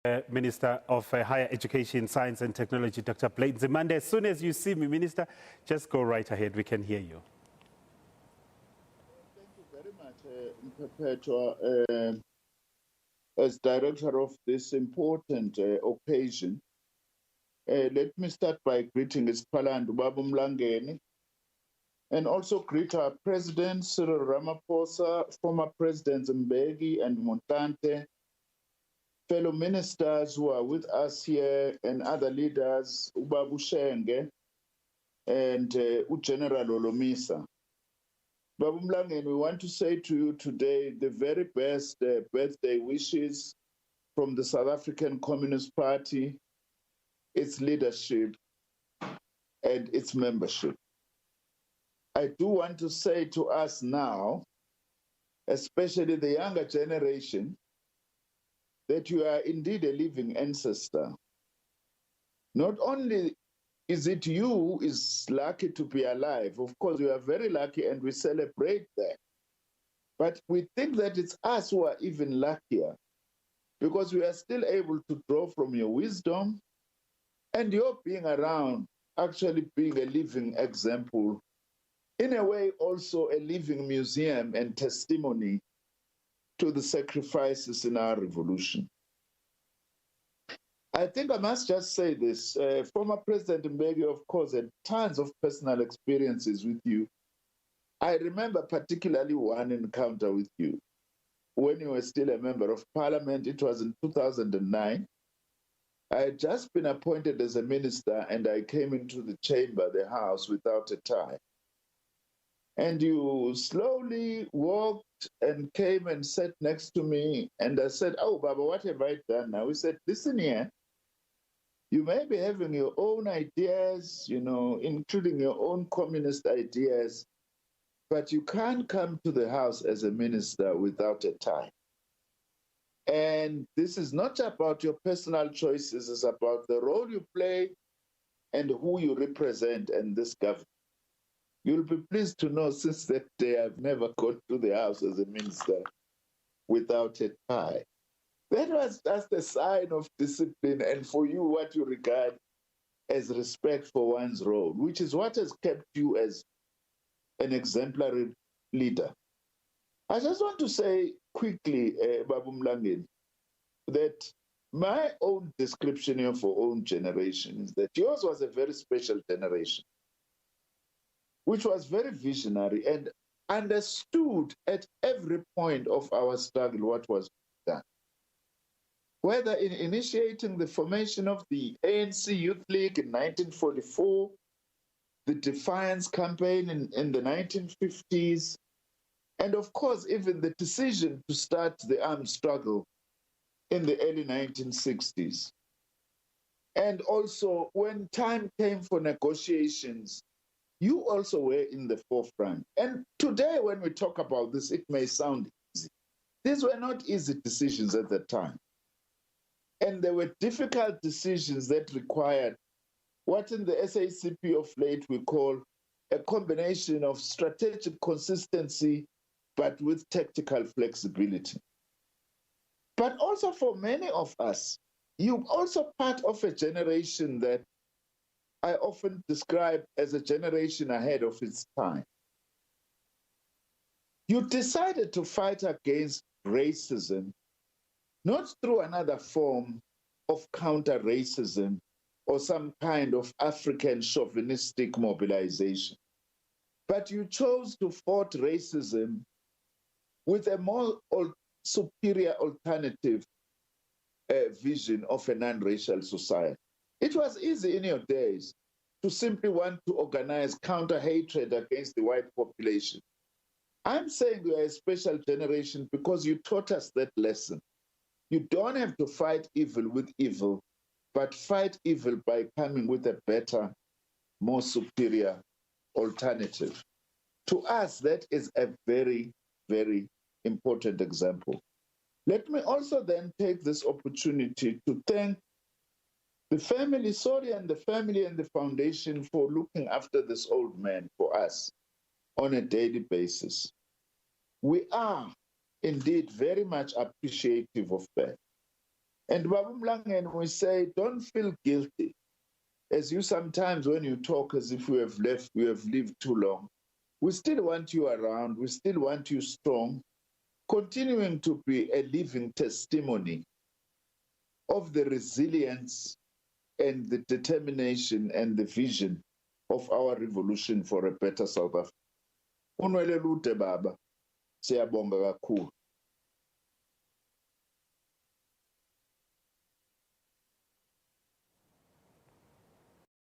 Minister of Higher Education, Science and Technology, Dr. Nzimande. As soon as you see me, Minister, just go right ahead. We can hear you. Thank you very much, Perpetua, as director of this important occasion. Let me start by greeting His Andrew Mlangeni, and also greet our President Cyril Ramaphosa, former Presidents Mbeki and Montante, fellow ministers who are with us here, and other leaders, Ubabu Shenge and General Olomisa. Babu Mlangeni, we want to say to you today the very best birthday wishes from the South African Communist Party, its leadership, and its membership. I do want to say to us now, especially the younger generation, that you are indeed a living ancestor. Not only is it you who is lucky to be alive, of course we are very lucky and we celebrate that, but we think that it's us who are even luckier because we are still able to draw from your wisdom, and your being around actually being a living example, in a way also a living museum and testimony to the sacrifices in our revolution. I think I must just say this. Former President Mbeki, of course, had tons of personal experiences with you. I remember particularly one encounter with you when you were still a member of parliament. It was in 2009. I had just been appointed as a minister and I came into the chamber, the house, without a tie. And you slowly walked and came and sat next to me. And I said, "Oh, Baba, what have I done now?" He said, "Listen here. You may be having your own ideas, including your own communist ideas, but you can't come to the house as a minister without a tie. And this is not about your personal choices, it's about the role you play and who you represent in this government." You'll be pleased to know since that day I've never gone to the house as a minister without a tie. That was just a sign of discipline and for you what you regard as respect for one's role, which is what has kept you as an exemplary leader. I just want to say quickly, Babu Mlangeni, that my own description of our own generation is that yours was a very special generation, which was very visionary and understood at every point of our struggle what was done. Whether in initiating the formation of the ANC Youth League in 1944, the Defiance Campaign in the 1950s, and of course, even the decision to start the armed struggle in the early 1960s. And also, when time came for negotiations, you also were in the forefront. And today, when we talk about this, it may sound easy. These were not easy decisions at the time. And there were difficult decisions that required what in the SACP of late we call a combination of strategic consistency, but with tactical flexibility. But also for many of us, you're also part of a generation that I often describe as a generation ahead of its time. You decided to fight against racism, not through another form of counter-racism or some kind of African chauvinistic mobilization, but you chose to fight racism with a more superior alternative vision of a non-racial society. It was easy in your days to simply want to organize counter-hatred against the white population. I'm saying we are a special generation because you taught us that lesson. You don't have to fight evil with evil, but fight evil by coming with a better, more superior alternative. To us, that is a very, very important example. Let me also then take this opportunity to thank the family, Sori and the family and the foundation for looking after this old man for us on a daily basis. We are indeed very much appreciative of that. And Babu Mlangeni, we say, don't feel guilty. As you sometimes, when you talk as if we have lived too long, we still want you around. We still want you strong, continuing to be a living testimony of the resilience and the determination and the vision of our revolution for a better South Africa. Unwele lute baba, siyabonga kakhulu.